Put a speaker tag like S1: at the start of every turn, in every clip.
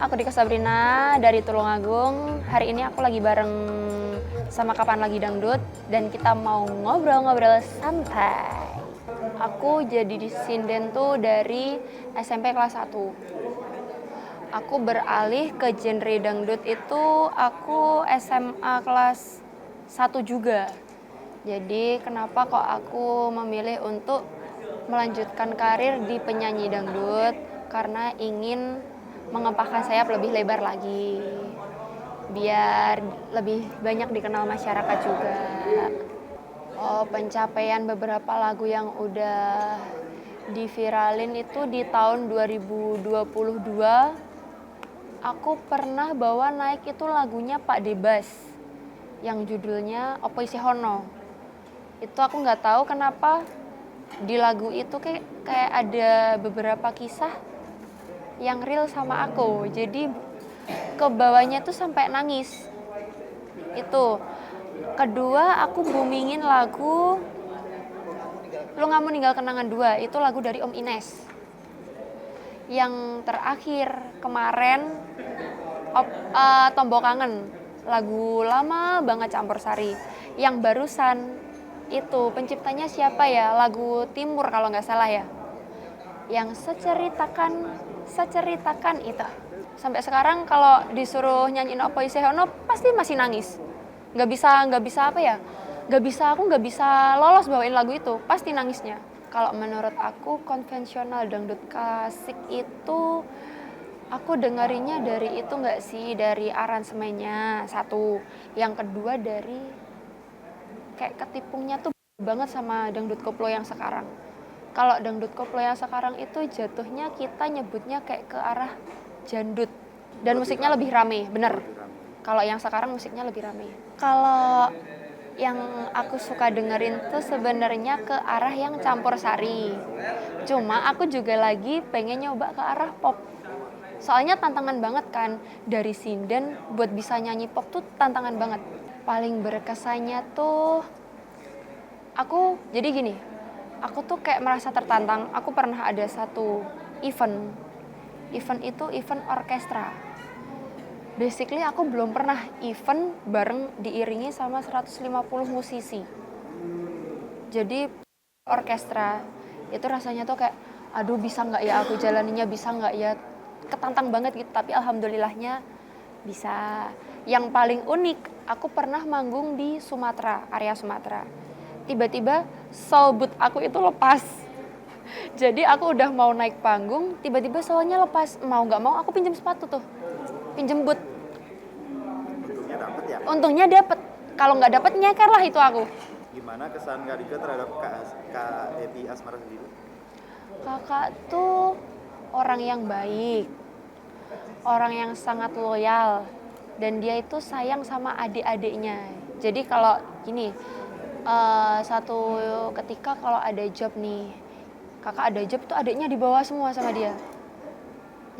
S1: aku Dika Sabrina dari Tulungagung. Hari ini aku lagi bareng sama Kapan Lagi Dangdut dan kita mau ngobrol-ngobrol santai. Aku jadi di sinden tuh dari SMP kelas 1. Aku beralih ke genre dangdut itu aku SMA kelas 1 juga. Jadi kenapa kok aku memilih untuk melanjutkan karir di penyanyi dangdut? Karena ingin mengepakkan sayap lebih lebar lagi. Biar lebih banyak dikenal masyarakat juga. Oh, pencapaian beberapa lagu yang udah diviralin itu di tahun 2022 aku pernah bawa naik itu lagunya Pak Debas yang judulnya Opo Isih Ono. Itu aku nggak tahu kenapa di lagu itu kayak ada beberapa kisah yang real sama aku. Jadi ke bawahnya tuh sampai nangis. Itu. Kedua aku boomingin lagu Lu Nggak Mau Ninggal Kenangan 2. Itu lagu dari Om Ines. Yang terakhir kemarin Tombok Kangen, lagu lama banget Campur Sari. Yang barusan itu penciptanya siapa ya? Lagu Timur kalau nggak salah ya. Yang seceritakan itu. Sampai sekarang kalau disuruh nyanyiin Opo Isih Ono pasti masih nangis. Nggak bisa apa ya? Aku nggak bisa lolos bawain lagu itu, pasti nangisnya. Kalau menurut aku konvensional dangdut klasik itu aku dengerinnya dari itu nggak sih, dari aransemennya satu, yang kedua dari kayak ketipungnya tuh banget sama dangdut koplo yang sekarang. Kalau dangdut koplo yang sekarang itu jatuhnya kita nyebutnya kayak ke arah jandut dan musiknya lebih rame, bener. Kalau yang sekarang musiknya lebih rame. Kalau yang aku suka dengerin tuh sebenarnya ke arah yang campur sari. Cuma aku juga lagi pengen nyoba ke arah pop. Soalnya tantangan banget kan, dari sinden buat bisa nyanyi pop tuh tantangan banget. Paling berkesannya tuh aku jadi gini, aku tuh kayak merasa tertantang. Aku pernah ada satu event itu event orkestra. Basically aku belum pernah event bareng diiringi sama 150 musisi. Jadi orkestra itu rasanya tuh kayak aduh bisa nggak ya aku jalaninya, bisa nggak ya, ketantang banget gitu. Tapi alhamdulillahnya bisa. Yang paling unik aku pernah manggung di Sumatera, area Sumatera. Tiba-tiba solbut aku itu lepas. Jadi aku udah mau naik panggung, tiba-tiba solnya lepas. Mau nggak mau aku pinjam sepatu tuh, pinjam boot.
S2: Untungnya dapet ya?
S1: Untungnya dapet. Kalau nggak dapet nyeker lah itu aku.
S2: Gimana kesan Kak Dika terhadap Kak Eti Asmara sendiri?
S1: Kakak tuh orang yang baik, orang yang sangat loyal, dan dia itu sayang sama adik-adiknya. Jadi kalau gini, satu ketika kalau ada job nih, kakak ada job tuh adiknya dibawa semua sama dia.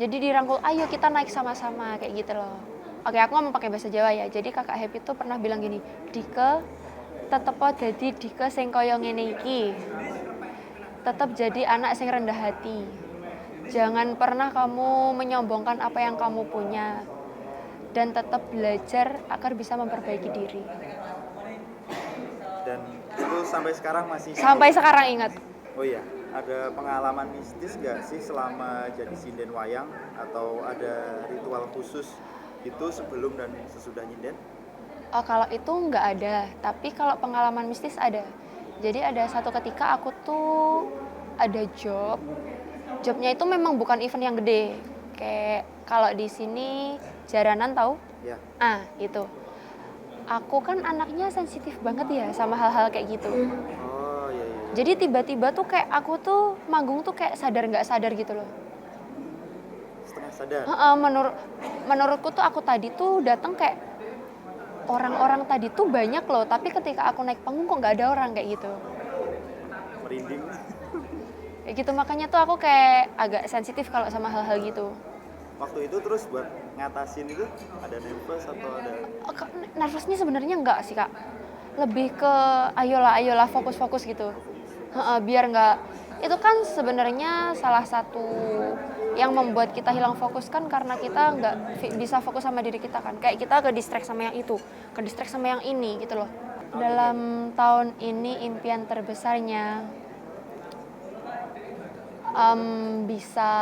S1: Jadi dirangkul, ayo kita naik sama-sama kayak gitu loh. Oke, aku ngomong pakai bahasa Jawa ya. Jadi kakak Happy tuh pernah bilang gini, Dika tetep jadi Dika sing kaya ngene iki. Tetap jadi anak sing rendah hati. Jangan pernah kamu menyombongkan apa yang kamu punya. Dan tetap belajar agar bisa memperbaiki diri.
S2: Dan itu sampai sekarang masih...
S1: Sampai sekarang ingat.
S2: Oh iya, ada pengalaman mistis nggak sih selama jadi sinden wayang? Atau ada ritual khusus itu sebelum dan sesudah nyinden?
S1: Oh, kalau itu nggak ada, tapi kalau pengalaman mistis ada. Jadi ada satu ketika aku tuh ada jobnya itu memang bukan event yang gede. Kayak kalau di sini jaranan tahu?
S2: Ya.
S1: Itu. Aku kan anaknya sensitif banget ya sama hal-hal kayak gitu.
S2: Oh iya.
S1: Jadi tiba-tiba tuh kayak aku tuh manggung tuh kayak sadar nggak sadar gitu loh.
S2: Setengah sadar?
S1: Menurutku tuh aku tadi tuh datang kayak orang-orang tadi tuh banyak loh, tapi ketika aku naik panggung kok nggak ada orang kayak gitu.
S2: Merinding.
S1: Kayak gitu, makanya tuh aku kayak agak sensitif kalau sama hal-hal gitu.
S2: Waktu itu terus buat ngatasin itu ada nervous atau ada...
S1: Nervousnya sebenarnya enggak sih Kak, lebih ke ayolah fokus gitu. Biar nggak, itu kan sebenarnya salah satu yang membuat kita hilang fokus kan karena kita nggak bisa fokus sama diri kita kan. Kayak kita ke distract sama yang itu, ke distract sama yang ini gitu loh. Dalam tahun ini impian terbesarnya bisa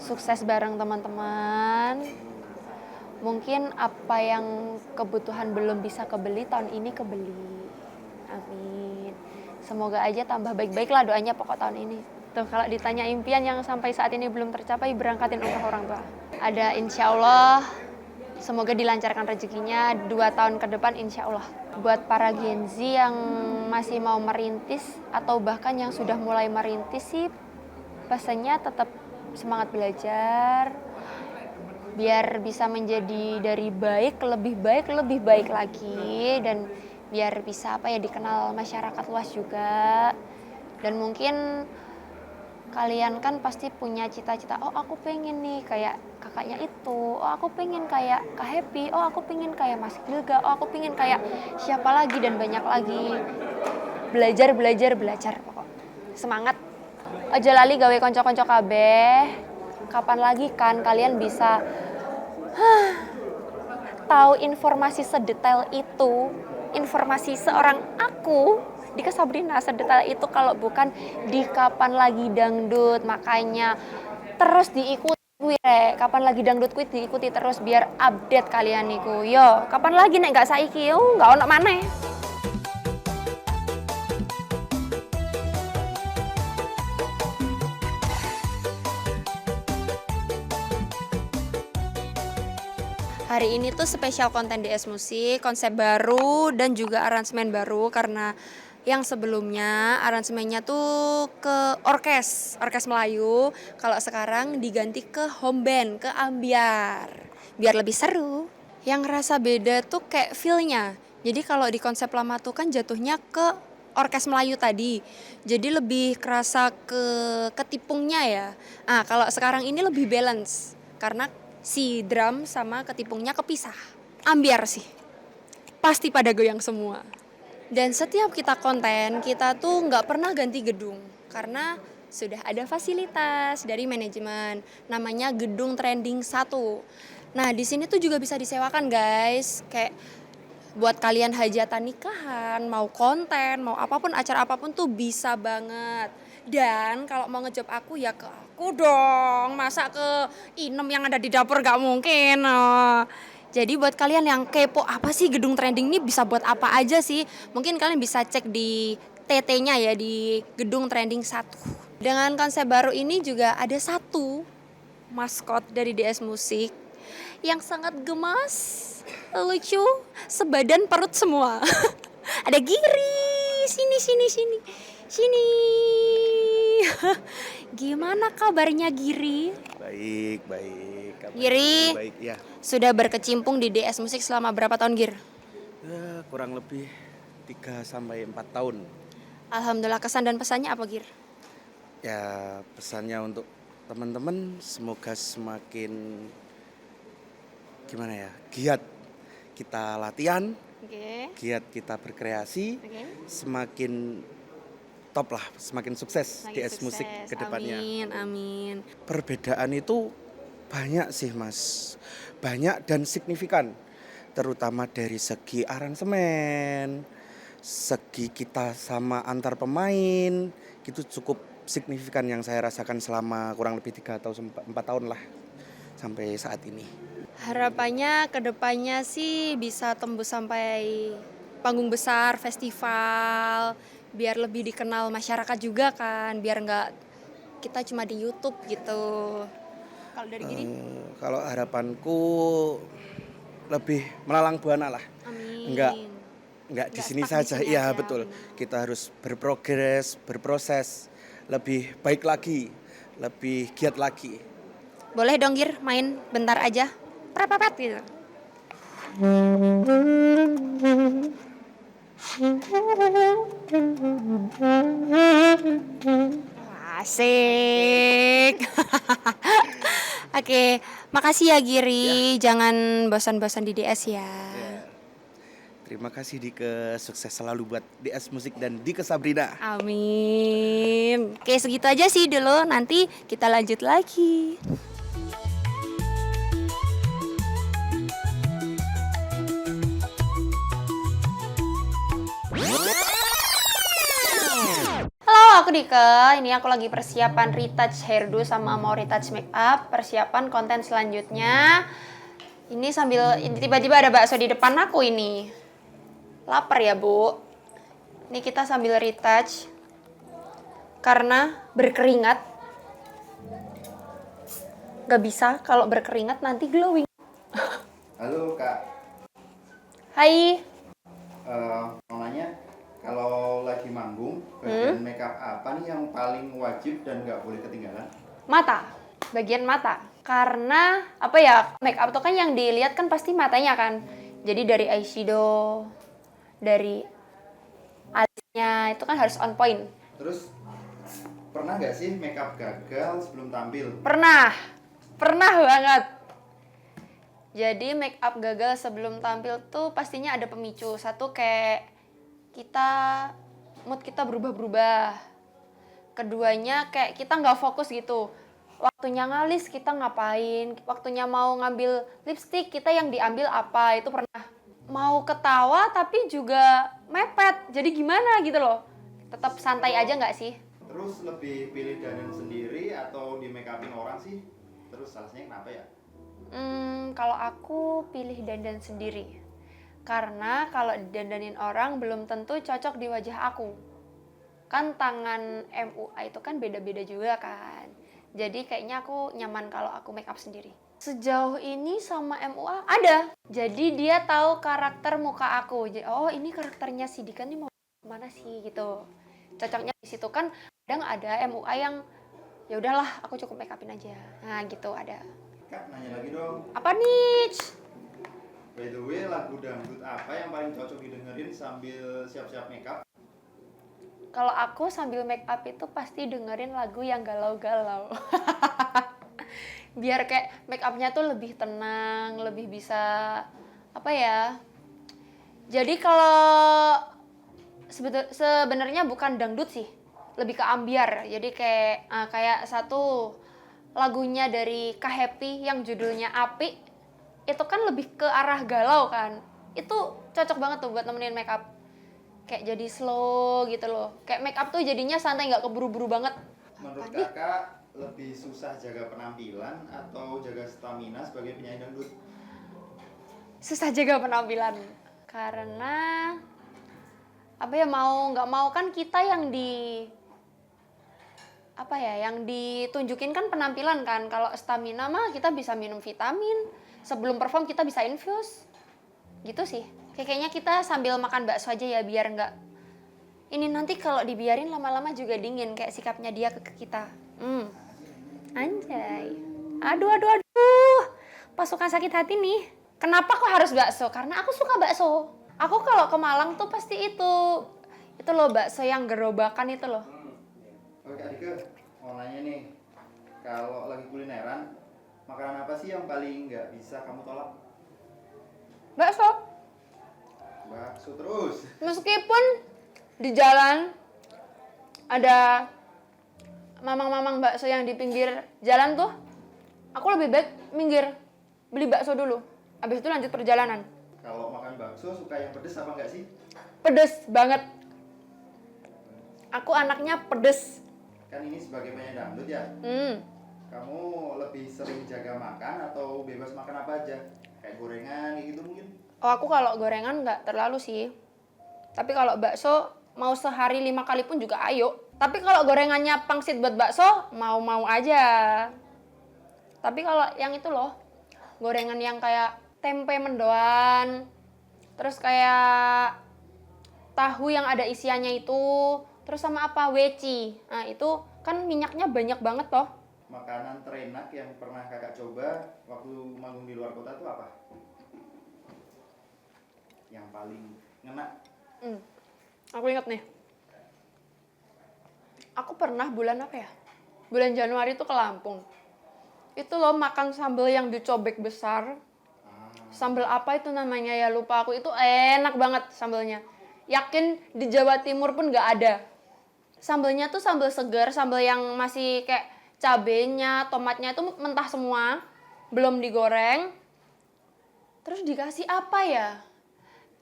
S1: sukses bareng teman-teman. Mungkin apa yang kebutuhan belum bisa kebeli tahun ini kebeli. Amin. Semoga aja tambah baik-baik lah doanya pokok tahun ini. Tuh kalau ditanya impian yang sampai saat ini belum tercapai, berangkatin umroh orang tua. Ada insya Allah, semoga dilancarkan rezekinya 2 tahun ke depan insya Allah. Buat para Gen Z yang masih mau merintis atau bahkan yang sudah mulai merintis sih, pesannya tetap semangat belajar, biar bisa menjadi dari baik, lebih baik lagi, dan biar bisa dikenal masyarakat luas juga. Dan mungkin kalian kan pasti punya cita-cita, oh aku pengen nih kayak kakaknya itu, oh aku pengen kayak Kak Happy, oh aku pengen kayak Mas Gilga, oh aku pengen kayak siapa lagi dan banyak lagi. Belajar pokok. Semangat. Aja lali gawe konco-konco kabeh. Kapan lagi kan kalian bisa tahu informasi sedetail itu, informasi seorang aku Dika Sabrina sedetail itu kalau bukan di Kapan Lagi Dangdut. Makanya terus diikuti Kapan Lagi Dangdut kuwi diikuti terus biar update kalian niku. Yo, kapan lagi nek gak saiki, gak ono maneh. Hari ini tuh spesial konten DS Musik, konsep baru dan juga aransemen baru karena yang sebelumnya aransemennya tuh ke orkes Melayu, kalau sekarang diganti ke home band, ke ambiar, biar lebih seru. Yang rasa beda tuh kayak feel-nya. Jadi kalau di konsep lama tuh kan jatuhnya ke orkes Melayu tadi, jadi lebih kerasa ke ketipungnya ya. Nah kalau sekarang ini lebih balance karena si drum sama ketipungnya kepisah. Ambiar sih, pasti pada goyang semua. Dan setiap kita konten, kita tuh nggak pernah ganti gedung karena sudah ada fasilitas dari manajemen, namanya Gedung Trending 1. Nah di sini tuh juga bisa disewakan guys, kayak buat kalian hajatan nikahan, mau konten, mau apapun, acara apapun tuh bisa banget. Dan kalau mau ngejob aku ya ke aku dong, masa ke Inem yang ada di dapur gak mungkin. Jadi buat kalian yang kepo apa sih Gedung Trending ini bisa buat apa aja sih, mungkin kalian bisa cek di TT-nya ya, di Gedung Trending 1. Dengan konsep baru ini juga ada satu maskot dari DS Musik yang sangat gemas, lucu, sebadan perut semua. Ada Giri, sini. Gimana kabarnya Giri?
S3: Baik.
S1: Giri,
S3: Baik ya.
S1: sudah berkecimpung di DS Musik selama berapa tahun Gir?
S3: Kurang lebih 3-4 tahun.
S1: Alhamdulillah, kesan dan pesannya apa Gir?
S3: Ya pesannya untuk teman-teman semoga semakin giat kita latihan, giat kita berkreasi, semakin top lah, semakin sukses DS Musik ke depannya.
S1: Amin.
S3: Perbedaan itu banyak sih Mas, banyak dan signifikan, terutama dari segi aransemen, segi kita sama antar pemain, itu cukup signifikan yang saya rasakan selama kurang lebih 3 atau 4 tahun lah sampai saat ini.
S1: Harapannya kedepannya sih bisa tembus sampai panggung besar, festival, biar lebih dikenal masyarakat juga kan, biar nggak kita cuma di YouTube gitu. Kalau dari gini?
S3: Kalau harapanku lebih melalang buana lah.
S1: Amin.
S3: Enggak di sini saja. Iya betul. Kita harus berprogres, berproses, lebih baik lagi, lebih giat lagi.
S1: Boleh dong Gir, main bentar aja. Prapapet gitu. Asik. Oke, makasih ya Giri. Jangan bosan-bosan di DS ya.
S3: Terima kasih Dike, sukses selalu buat DS Musik dan Dike Sabrina.
S1: Amin. Oke, segitu aja sih dulu. Nanti kita lanjut lagi. Halo, aku Dike. Ini aku lagi persiapan retouch hairdo sama mau retouch makeup. Persiapan konten selanjutnya. Ini sambil tiba-tiba ada bakso di depan aku ini. Lapar ya, Bu. Ini kita sambil retouch. Karena berkeringat. Gak bisa kalau berkeringat nanti glowing.
S2: Halo Kak,
S1: Hai.
S2: mau nanya, kalau lagi manggung, bagian makeup apa nih yang paling wajib dan nggak boleh ketinggalan?
S1: Mata. Bagian mata. Karena apa ya, makeup tuh kan yang dilihat kan pasti matanya kan. Jadi dari eyeshadow, dari alisnya itu kan harus on point.
S2: Terus pernah nggak sih makeup gagal sebelum tampil?
S1: Pernah banget. Jadi make up gagal sebelum tampil tuh pastinya ada pemicu. Satu kayak mood kita berubah-berubah. Keduanya kayak kita nggak fokus gitu. Waktunya ngalis kita ngapain, waktunya mau ngambil lipstick kita yang diambil apa, itu pernah. Mau ketawa tapi juga mepet, jadi gimana gitu loh. Tetap santai aja nggak sih?
S2: Terus lebih pilih dandan sendiri atau di make upin orang sih? Terus salahnya kenapa ya?
S1: Kalau aku pilih dandan sendiri. Karena kalau didandanin orang belum tentu cocok di wajah aku. Kan tangan MUA itu kan beda-beda juga kan. Jadi kayaknya aku nyaman kalau aku make up sendiri. Sejauh ini sama MUA ada. Jadi dia tahu karakter muka aku. Jadi, oh ini karakternya si Dika nih mau kemana sih gitu. Cocoknya di situ kan. Kadang ada MUA yang ya udahlah aku cukup make upin aja. Nah gitu ada.
S2: Kak, nanya lagi dong.
S1: Apa nih?
S2: By the way, lagu dangdut apa yang paling cocok didengerin sambil siap-siap make up?
S1: Kalau aku sambil make up itu pasti dengerin lagu yang galau-galau. Biar kayak make upnya tuh lebih tenang, lebih bisa apa ya? Jadi kalau sebenarnya bukan dangdut sih, lebih ke ambiar. Jadi kayak satu lagunya dari Kak Happy yang judulnya Api, itu kan lebih ke arah galau kan. Itu cocok banget tuh buat nemenin make up. Kayak jadi slow gitu loh. Kayak make up tuh jadinya santai, nggak keburu-buru banget.
S2: Menurut kakak, lebih susah jaga penampilan atau jaga stamina sebagai penyanyi dangdut?
S1: Susah jaga penampilan. Karena apa ya, mau nggak mau kan kita yang yang ditunjukin kan penampilan kan. Kalau stamina mah kita bisa minum vitamin. Sebelum perform kita bisa infus. Gitu sih. Kayaknya kita sambil makan bakso aja ya biar nggak. Ini nanti kalau dibiarin lama-lama juga dingin kayak sikapnya dia ke kita. Anjay. Aduh. Pasukan sakit hati nih. Kenapa kok harus bakso? Karena aku suka bakso. Aku kalau ke Malang tuh pasti itu loh bakso yang gerobakan itu loh.
S2: Oke Kak Dika, mau nanya nih, kalau lagi kulineran, makanan apa sih yang paling nggak bisa kamu tolak?
S1: Bakso.
S2: Bakso terus.
S1: Meskipun di jalan ada mamang-mamang bakso yang di pinggir jalan tuh, aku lebih baik minggir beli bakso dulu. Habis itu lanjut perjalanan.
S2: Kalau makan bakso suka yang pedes apa enggak sih?
S1: Pedes banget. Aku anaknya pedes.
S2: Kan ini sebagai penyanyi dangdut ya. Kamu lebih sering jaga makan atau bebas makan apa aja? Kayak gorengan gitu mungkin?
S1: Oh, aku kalau gorengan nggak terlalu sih. Tapi kalau bakso mau sehari 5 kali pun juga ayo. Tapi kalau gorengannya pangsit buat bakso, mau-mau aja. Tapi kalau yang itu loh, gorengan yang kayak tempe mendoan, terus kayak tahu yang ada isiannya itu, terus sama apa, weci. Nah itu kan minyaknya banyak banget toh.
S2: Makanan terenak yang pernah kakak coba waktu manggung di luar kota itu apa? Yang paling ngena?
S1: Aku inget nih. Aku pernah bulan apa ya? Bulan Januari tuh ke Lampung. Itu loh makan sambal yang dicobek besar. Sambal apa itu namanya ya, lupa aku. Itu enak banget sambalnya. Yakin di Jawa Timur pun nggak ada. Sambalnya tuh sambal segar, sambal yang masih kayak cabenya, tomatnya itu mentah semua, belum digoreng. Terus dikasih apa ya?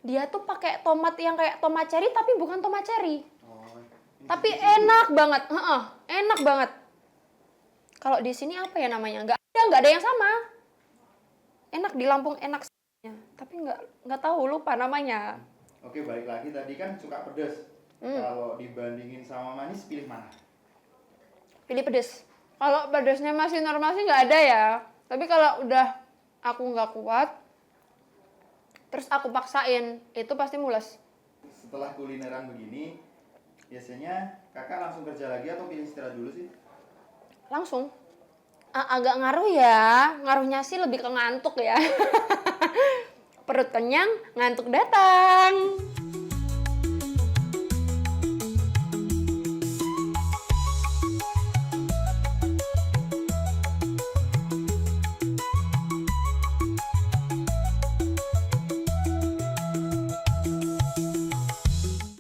S1: Dia tuh pakai tomat yang kayak tomat cherry tapi bukan tomat cherry. Tapi enak banget, enak banget. Kalau di sini apa ya namanya? Nggak ada yang sama. Enak di Lampung enak, tapi nggak tahu, lupa namanya.
S2: Oke, balik lagi tadi kan suka pedas. Kalau dibandingin sama manis, pilih mana?
S1: Pilih pedes. Kalau pedesnya masih normal sih nggak ada ya. Tapi kalau udah aku nggak kuat, terus aku paksain, itu pasti mules.
S2: Setelah kulineran begini, biasanya kakak langsung kerja lagi atau pilih istirahat dulu sih?
S1: Langsung. Agak ngaruh ya, ngaruhnya sih lebih ke ngantuk ya. Perut kenyang, ngantuk datang.